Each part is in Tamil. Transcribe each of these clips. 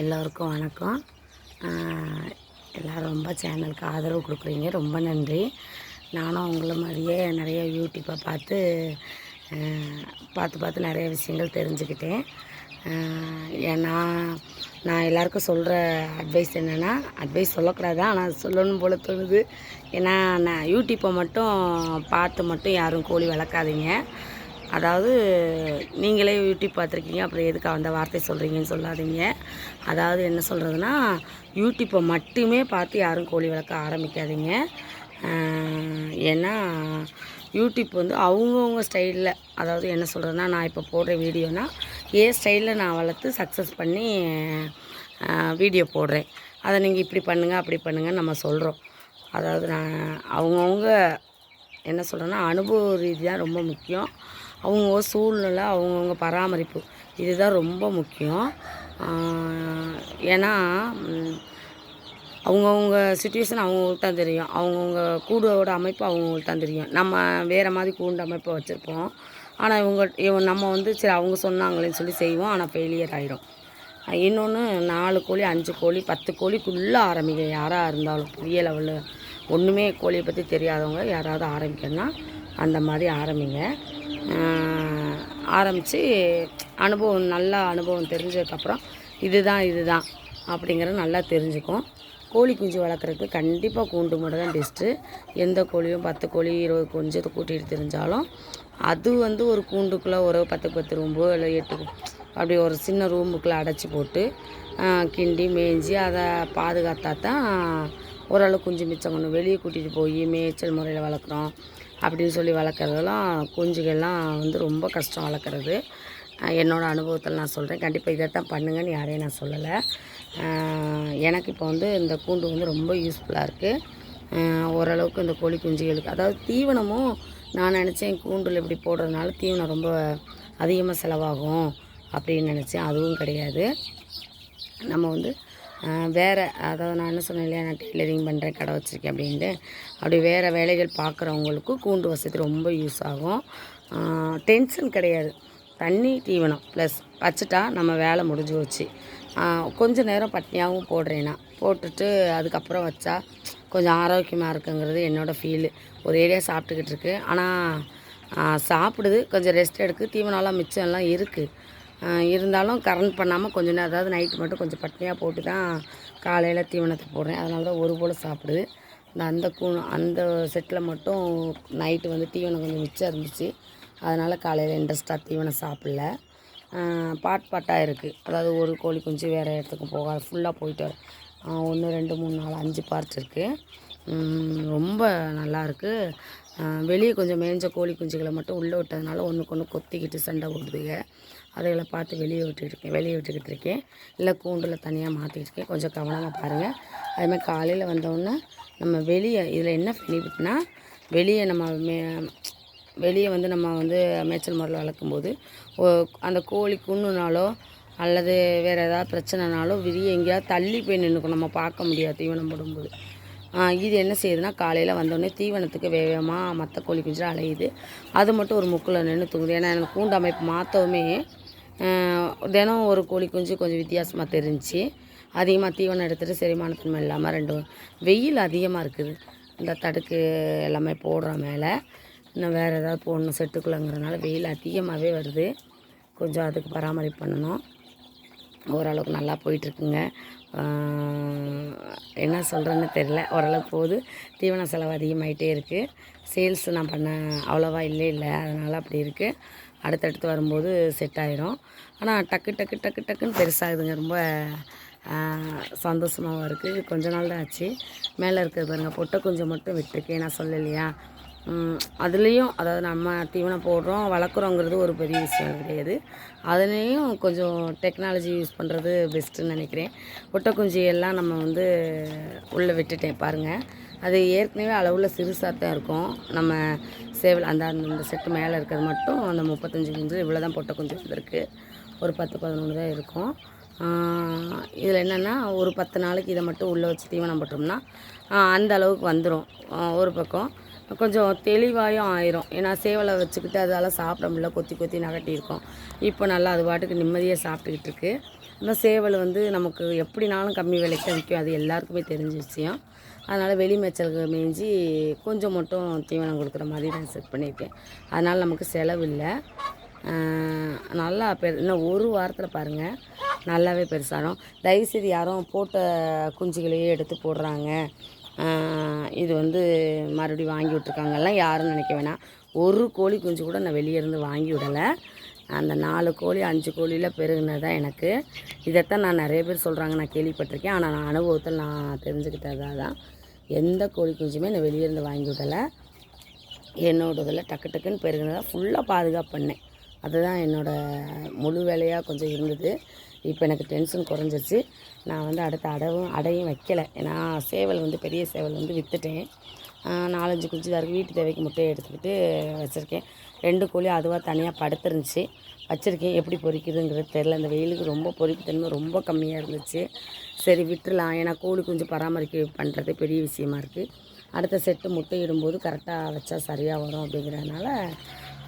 எல்லோருக்கும் வணக்கம். எல்லோரும் ரொம்ப சேனலுக்கு ஆதரவு கொடுக்குறீங்க, ரொம்ப நன்றி. நானும் உங்களை மாதிரியே நிறைய யூடியூப்பை பார்த்து நிறைய விஷயங்கள் தெரிஞ்சுக்கிட்டேன். ஏன்னா நான் எல்லாருக்கும் சொல்கிற அட்வைஸ் என்னென்னா, அட்வைஸ் சொல்லக்கூடாது, ஆனால் சொல்லணும் போல் தோணுது. ஏன்னா நான் யூடியூப்பை மட்டும் பார்த்து யாரும் கோழி வளர்க்காதீங்க. அதாவது நீங்களே யூடியூப் பார்த்துருக்கீங்க, அப்புறம் எதுக்கு அந்த வார்த்தை சொல்கிறீங்கன்னு சொல்லாதீங்க. அதாவது என்ன சொல்கிறதுனா, யூடியூப்பை மட்டுமே பார்த்து யாரும் கோழி வளர்க்க ஆரம்பிக்காதீங்க. ஏன்னா யூடியூப் வந்து அவங்கவுங்க ஸ்டைலில், அதாவது என்ன சொல்கிறதுனா, நான் இப்போ போடுற வீடியோனா ஏன் ஸ்டைலில் நான் வளர்த்து சக்ஸஸ் பண்ணி வீடியோ போடுறேன். அதை நீங்கள் இப்படி பண்ணுங்கள் அப்படி பண்ணுங்கன்னு நம்ம சொல்கிறோம். அதாவது நான் அவங்கவுங்க என்ன சொல்கிறேன்னா, அனுபவ ரீதியாக ரொம்ப முக்கியம். அவங்க சூழ்நிலை, அவங்கவுங்க பராமரிப்பு, இதுதான் ரொம்ப முக்கியம். ஏன்னா அவங்கவுங்க சுச்சுவேஷன் அவங்கவுங்களுக்கு தான் தெரியும். அவங்கவுங்க கூடோட அமைப்பு அவங்கவுங்களுக்கு தான் தெரியும். நம்ம வேறு மாதிரி கூண்டு அமைப்பை வச்சுருப்போம். ஆனால் நம்ம வந்து சரி அவங்க சொன்னாங்களேன்னு சொல்லி செய்வோம், ஆனால் ஃபெயிலியர் ஆகிடும். இன்னொன்று 4 கோழி 5 கோழி 10 கோழிக்குள்ளே ஆரம்பிங்க. யாராக இருந்தாலும் பெரிய லெவலில் ஒன்றுமே கோழியை பற்றி தெரியாதவங்க யாராவது ஆரம்பிக்கணும்னா அந்த மாதிரி ஆரம்பிங்க. ஆரம்பித்து நல்லா அனுபவம் தெரிஞ்சதுக்கப்புறம் இதுதான் அப்படிங்கிறது நல்லா தெரிஞ்சுக்கும். கோழி குஞ்சு வளர்க்குறதுக்கு கண்டிப்பாக கூண்டு மட்டும் தான் பெஸ்ட்டு. எந்த கோழியும் 10 கோழி 20 குஞ்சத்தை கூட்டிகிட்டு தெரிஞ்சாலும் அது வந்து ஒரு கூண்டுக்குள்ளே ஒரு 10 ரூம்போ இல்லை 8 அப்படி ஒரு சின்ன ரூமுக்குள்ளே அடைச்சி போட்டு கிண்டி மேய்ஞ்சி அதை பாதுகாத்தா தான் ஓரளவு குஞ்சு மிச்சம் பண்ணும். வெளியே கூட்டிகிட்டு போய் மேய்ச்சல் முறையில் வளர்க்குறோம் அப்படின்னு சொல்லி வளர்க்குறதெல்லாம் குஞ்சுகள்லாம் வந்து ரொம்ப கஷ்டம் வளர்க்குறது. என்னோடய அனுபவத்தில் நான் சொல்கிறேன். கண்டிப்பாக இதை தான் பண்ணுங்கன்னு யாரையும் நான் சொல்லலை. எனக்கு இப்போ வந்து இந்த கூண்டு வந்து ரொம்ப யூஸ்ஃபுல்லாக இருக்குது. ஓரளவுக்கு இந்த கோழி குஞ்சுகளுக்கு, அதாவது தீவனமும் நான் நினச்சேன் கூண்டில் இப்படி போடுறதுனால தீவனம் ரொம்ப அதிகமாக செலவாகும் அப்படின்னு நினச்சேன். அதுவும் கிடையாது. நம்ம வந்து வேறு, அதாவது நான் என்ன சொன்னேன் இல்லையா, நான் டெய்லரிங் பண்ணுறேன், கடை வச்சுருக்கேன் அப்படின்ட்டு, அப்படி வேறு வேலைகள் பார்க்குறவங்களுக்கும் கூண்டு வசதி ரொம்ப யூஸ் ஆகும். டென்ஷன் கிடையாது. தண்ணி தீவனம் ப்ளஸ் வச்சுட்டா நம்ம வேலை முடிஞ்சு போச்சு. கொஞ்சம் நேரம் பட்னியாகவும் போடுறேன்னா போட்டுட்டு அதுக்கப்புறம் வச்சா கொஞ்சம் ஆரோக்கியமாக இருக்குங்கிறது என்னோடய ஃபீலு. ஒரேடியாக சாப்பிட்டுக்கிட்டு இருக்கு, ஆனால் சாப்பிடுது, கொஞ்சம் ரெஸ்ட் எடுக்குது, தீவனம்லாம் மிச்சம்லாம் இருக்குது. இருந்தாலும் கரண்ட் பண்ணாமல் கொஞ்சம் நேரம், அதாவது நைட்டு மட்டும் கொஞ்சம் பட்னியாக போட்டு தான் காலையில் தீவனத்தை போடுறேன். அதனால தான் ஒரு போல் சாப்பிடுது. அந்த செட்டில் மட்டும் நைட்டு வந்து தீவனம் கொஞ்சம் மிச்சம் இருந்துச்சு. அதனால் காலையில் இன்ட்ரெஸ்ட்டாக தீவனம் சாப்பிடல. பாட்டாக இருக்குது. அதாவது ஒரு கோழி குஞ்சு வேறு இடத்துக்கு போகாது, ஃபுல்லாக போயிட்டு 1 2 3 4 5 பார்ட் இருக்குது. ரொம்ப நல்லாயிருக்கு. வெளியே கொஞ்சம் மேய்ஞ்ச கோழி குஞ்சுகளை மட்டும் உள்ளே விட்டதுனால ஒன்றுக்கு ஒன்று கொத்திக்கிட்டு சண்டை போடுதுங்க. அதைகளை பார்த்து வெளியே விட்டுக்கிட்டு இருக்கேன். இல்லை கூண்டில் தனியாக மாற்றிக்கிட்டு இருக்கேன். கொஞ்சம் கவனமாக பாருங்கள். அதுமாதிரி காலையில் வந்தோடனே நம்ம வெளியே, இதில் என்ன பெனிஃபிட்னா, வெளியே வந்து நம்ம வந்து மேய்ச்சல் முறையில் வளர்க்கும்போது அந்த கோழி குன்னுனாலோ அல்லது வேறு ஏதாவது பிரச்சனைனாலோ எங்கேயாவது தள்ளி போய் நின்றுக்கும், நம்ம பார்க்க முடியாது தீவனம் போடும்போது. இது என்ன செய்யுதுன்னா, காலையில் வந்தோடனே தீவனத்துக்கு வேகமாக மற்ற கோழி குஞ்சு அலையுது. அது மட்டும் ஒரு முக்கில் நின்று தூங்குது. ஏன்னா எனக்கு கூண்டு அமைப்பு மாற்றவுமே தினம் ஒரு கோழி குஞ்சு கொஞ்சம் வித்தியாசமாக தெரிஞ்சு அதிகமாக தீவனம் எடுத்துகிட்டு செரிமானத்தன்மை இல்லாமல் வெயில் அதிகமாக இருக்குது. இந்த தடுக்கு எல்லாமே போடுற மேலே இன்னும் வேறு ஏதாவது போடணும் செட்டுக்குள்ளங்கிறதுனால வெயில் அதிகமாகவே வருது. கொஞ்சம் அதுக்கு பராமரிப்பு பண்ணணும். ஓரளவுக்கு நல்லா போயிட்டுருக்குங்க. என்ன சொல்கிறேன்னு தெரில, ஓரளவுக்கு போகுது. தீவன செலவு அதிகமாகிட்டே இருக்குது. சேல்ஸ் நான் பண்ண அவ்வளோவா இல்லை, அதனால் அப்படி இருக்குது. அடுத்தடுத்து வரும்போது செட் ஆகிரும். ஆனால் டக்குன்னு பெருசாகுதுங்க. ரொம்ப சந்தோஷமாகவும் இருக்குது. கொஞ்ச நாள் தான் ஆச்சு. மேலே இருக்கிறது பாருங்கள், பொட்டை கொஞ்சம் மட்டும் விட்டுருக்கேன், நான் சொல்லலையா. அதுலேயும், அதாவது நம்ம தீவனம் போடுறோம் வளர்க்குறோங்கிறது ஒரு பெரிய விஷயம் கிடையாது. அதுலேயும் கொஞ்சம் டெக்னாலஜி யூஸ் பண்ணுறது பெஸ்ட்டுன்னு நினைக்கிறேன். பொட்டை குஞ்சு எல்லாம் நம்ம வந்து உள்ளே விட்டுட்டேன் பாருங்கள். அது ஏற்கனவே அளவில் சிறுசாக தான் இருக்கும். நம்ம சேவல் அந்த செட்டு மேலே இருக்கிறது மட்டும் அந்த 35 குஞ்சு இவ்வளோ தான் பொட்டை குஞ்சு வந்திருக்கு. ஒரு 10 11 தான் இருக்கும். இதில் என்னென்னா, ஒரு 10 நாளைக்கு இதை மட்டும் உள்ளே வச்சு தீவனம் போட்டோம்னா அந்த அளவுக்கு வந்துடும். ஒரு பக்கம் கொஞ்சம் தெளிவாயும் ஆயிரும். ஏன்னா சேவலை வச்சுக்கிட்டு அதால் சாப்பிட முடியல, கொத்தி நகட்டியிருக்கோம். இப்போ நல்லா அது பாட்டுக்கு நிம்மதியாக சாப்பிட்டுக்கிட்டு இருக்குது. இந்த சேவல் வந்து நமக்கு எப்படினாலும் கம்மி விலைக்கு தான் விற்கும், அது எல்லாருக்குமே தெரிஞ்ச விஷயம். அதனால் வெளி மேய்ச்சலுக்கு மேய்ஞ்சி கொஞ்சம் மட்டும் தீவனம் கொடுக்குற மாதிரி நான் செட் பண்ணியிருக்கேன். அதனால் நமக்கு செலவு இல்லை. நல்லா இன்னும் ஒரு வாரத்தில் பாருங்கள் நல்லாவே பெருசாகும். தயவுசெய்து யாரும் போட்ட குஞ்சுகளையே எடுத்து போடுறாங்க, இது வந்து மறுபடியும் வாங்கி விட்ருக்காங்கலாம் யாரும் நினைக்க வேணாம். ஒரு கோழி குஞ்சு கூட நான் வெளியே இருந்து வாங்கி விடலை. அந்த 4 கோழி 5 கோழியில் பெருகினது தான் எனக்கு. இதைத்தான் நான் நிறைய பேர் சொல்கிறாங்க, நான் கேள்விப்பட்டிருக்கேன். ஆனால் நான் அனுபவத்தில் நான் தெரிஞ்சுக்கிட்டதாக தான். எந்த கோழி குஞ்சுமே நான் வெளியே இருந்து வாங்கி விடலை. என்னோடதில் டக்கு டக்குன்னு பெருகினதாக ஃபுல்லாக பாதுகாப்பு பண்ணேன். அதுதான் என்னோடய முழு வேலையாக கொஞ்சம் இருந்தது. இப்போ எனக்கு டென்ஷன் குறைஞ்சிருச்சு. நான் வந்து அடுத்த அடையும் வைக்கலை. ஏன்னா சேவல் வந்து பெரிய சேவல் வந்து விற்றுட்டேன். 4-5 குஞ்சு தான் இருக்குது. வீட்டு தேவைக்கு முட்டையை எடுத்துக்கிட்டு வச்சுருக்கேன். 2 கோழி அதுவாக தனியாக படுத்துருந்துச்சு, வச்சுருக்கேன். எப்படி பொரிக்குதுங்கிறது தெரில. இந்த வெயிலுக்கு ரொம்ப பொரிப்புத்தன்மை ரொம்ப கம்மியாக இருந்துச்சு. சரி விட்டுடலாம், ஏன்னா கோழி குஞ்சு பராமரிக்க பண்ணுறது பெரிய விஷயமா இருக்குது. அடுத்த செட்டு முட்டையிடும்போது கரெக்டாக வச்சா சரியாக வரும் அப்படிங்கிறதுனால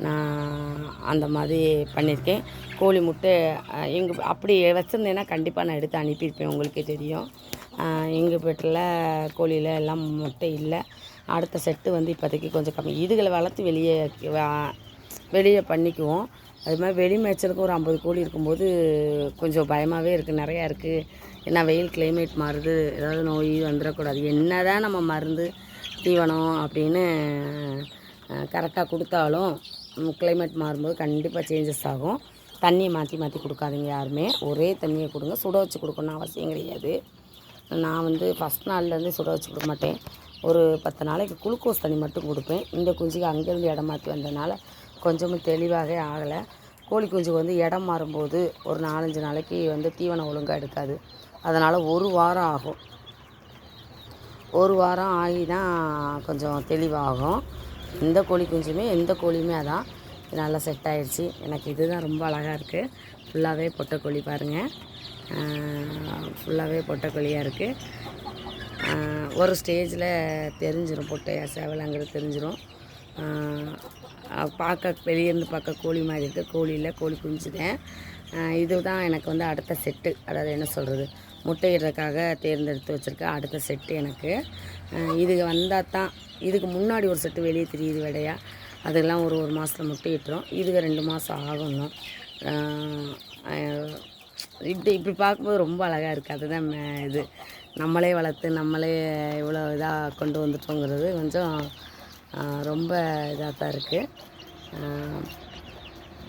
நான் அந்த மாதிரி பண்ணியிருக்கேன். கோழி முட்டை அப்படி வச்சுருந்தேன்னா கண்டிப்பாக நான் எடுத்து அனுப்பியிருப்பேன், உங்களுக்கே தெரியும். எங்கள் வீட்டில் கோழியில் எல்லாம் முட்டை இல்லை. அடுத்த செட்டு வந்து இப்போதைக்கு கொஞ்சம் கம்மி. இதுகளை வளர்த்து வெளியே பண்ணிக்குவோம். அது மாதிரி வெளி மேய்ச்சலுக்கு ஒரு 50 கோழி இருக்கும்போது கொஞ்சம் பயமாகவே இருக்குது, நிறையா இருக்குது. ஏன்னா வெயில் கிளைமேட் மாறுது, ஏதாவது நோய் வந்துடக்கூடாது. என்ன தான் நம்ம மருந்து தீவனம் அப்படின்னு கரெக்டாக கொடுத்தாலும் கிளைமேட் மாறும்போது கண்டிப்பாக சேஞ்சஸ் ஆகும். தண்ணியை மாற்றி மாற்றி கொடுக்காதீங்க யாருமே. ஒரே தண்ணியை கொடுங்க. சுட வச்சு கொடுக்கணும்னு அவசியம் கிடையாது. நான் வந்து ஃபஸ்ட் நாள்லேருந்து சுட வச்சு கொடுக்க மாட்டேன். ஒரு 10 நாளைக்கு குளுக்கோஸ் தண்ணி மட்டும் கொடுப்பேன். இந்த குஞ்சுக்கு அங்கேருந்து இடம் மாற்றி வந்ததுனால கொஞ்சமும் தெளிவாகவே ஆகலை. கோழி குஞ்சுக்கு வந்து இடம் மாறும்போது ஒரு 4-5 நாளைக்கு வந்து தீவனம் ஒழுங்காக எடுக்காது. அதனால் 1 வாரம் ஆகும். 1 வாரம் ஆகி தான் கொஞ்சம் தெளிவாகும். எந்த கோழி குஞ்சுமே எந்த கோழியுமே அதான் நல்லா செட் ஆகிடுச்சி. எனக்கு இதுதான் ரொம்ப அழகாக இருக்குது. ஃபுல்லாகவே பொட்டைக்கோழி பாருங்கள், ஃபுல்லாகவே பொட்டைக்கோழியாக இருக்குது. ஒரு ஸ்டேஜில் தெரிஞ்சிடும் பொட்டையா சேவலாங்கிறது தெரிஞ்சிடும். வெளியேருந்து பார்க்க கோழி மாதிரி இருக்குது, கோழியில் கோழி குஞ்சுதேன். இதுதான் எனக்கு வந்து அடுத்த செட்டு, அதாவது என்ன சொல்கிறது, முட்டையிடுறதுக்காக தேர்ந்தெடுத்து வச்சுருக்க அடுத்த செட்டு எனக்கு. இதுக்கு வந்தால் தான். இதுக்கு முன்னாடி ஒரு செட்டு வெளியே தெரியுது விடையா, அதெல்லாம் ஒரு மாதத்தில் முட்டையிட்டுரும். இதுக்கு 2 மாதம் ஆகணும். இப்படி பார்க்கும்போது ரொம்ப அழகாக இருக்குது. அதுதான் இது நம்மளே வளர்த்து நம்மளே இவ்வளோ இதாக கொண்டு வந்துட்டோங்கிறது கொஞ்சம் ரொம்ப இதாக தான் இருக்குது.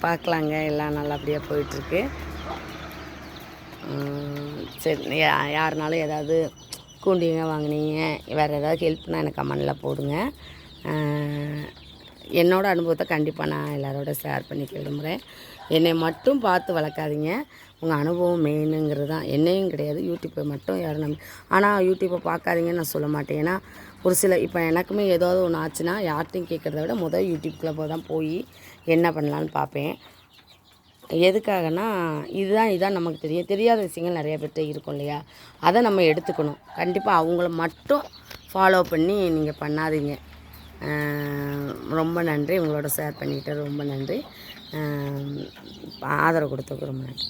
பார்க்கலாங்க, எல்லாம் நல்லபடியாக போயிட்டுருக்கு. சரி, யாருனாலும் ஏதாவது கூண்டிங்க வாங்கினீங்க, வேறு ஏதாவது ஹெல்ப்னால் எனக்கு கமெண்டில் போடுங்க. என்னோடய அனுபவத்தை கண்டிப்பாக நான் எல்லாரோட ஷேர் பண்ணிக்க விரும்புகிறேன். என்னை மட்டும் பார்த்து வளர்க்காதீங்க, உங்கள் அனுபவம் மெயினுங்கிறது தான். என்னையும் கிடையாது, யூடியூப்பை மட்டும் யாரும் நம்பி. ஆனால் யூடியூப்பை பார்க்காதீங்கன்னு நான் சொல்ல மாட்டேன். ஏன்னா ஒரு சில இப்போ எனக்குமே ஏதாவது ஒன்று ஆச்சுன்னா யார்ட்டையும் கேட்குறத விட யூடியூப்குள்ளே தான் போய் என்ன பண்ணலான்னு பார்ப்பேன். எதுக்காகனா இதுதான் நமக்கு தெரியாத விஷயங்கள் நிறைய பேர்கிட்ட இருக்கும் இல்லையா, அதை நம்ம எடுத்துக்கணும். கண்டிப்பாக அவங்கள மட்டும் ஃபாலோ பண்ணி நீங்கள் பண்ணாதீங்க. ரொம்ப நன்றி, உங்களோட ஷேர் பண்ணிக்கிட்டு ரொம்ப நன்றி. ஆதரவு கொடுத்ததுக்கு ரொம்ப நன்றி.